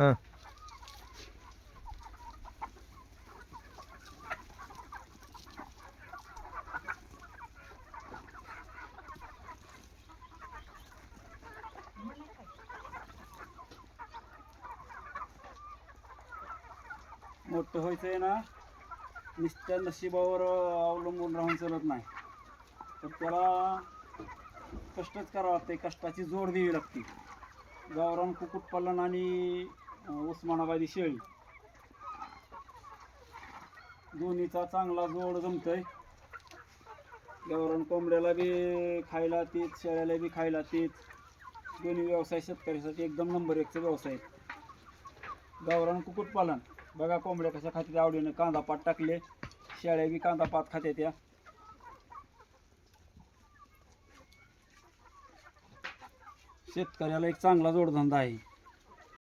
हां मोठं व्हायचंय ना, नुसत्या नशिबावर अवलंबून राहून चालत नाही, तर त्याला कष्टच करावं लागते, कष्टाची जोड द्यावी लागते. गावरान कुक्कुटपालन आणि उस्मानाबादी शेळी दोन्हीचा चांगला जोड जमतोय. गावरान कोंबड्याला बी खायला तीच, शेळ्याला बी खायला तीच. दोन्ही व्यवसाय शेतकऱ्यासाठी एकदम नंबर एकचा व्यवसाय आहे. गावरान कुक्कुटपालन बघा, कोंबड्या कशा खात्यात आवडीनं, कांदा पात टाकले, शेळ्या बी कांदा पात खात्यात. त्या शेतकऱ्याला एक चांगला जोडधंदा आहे.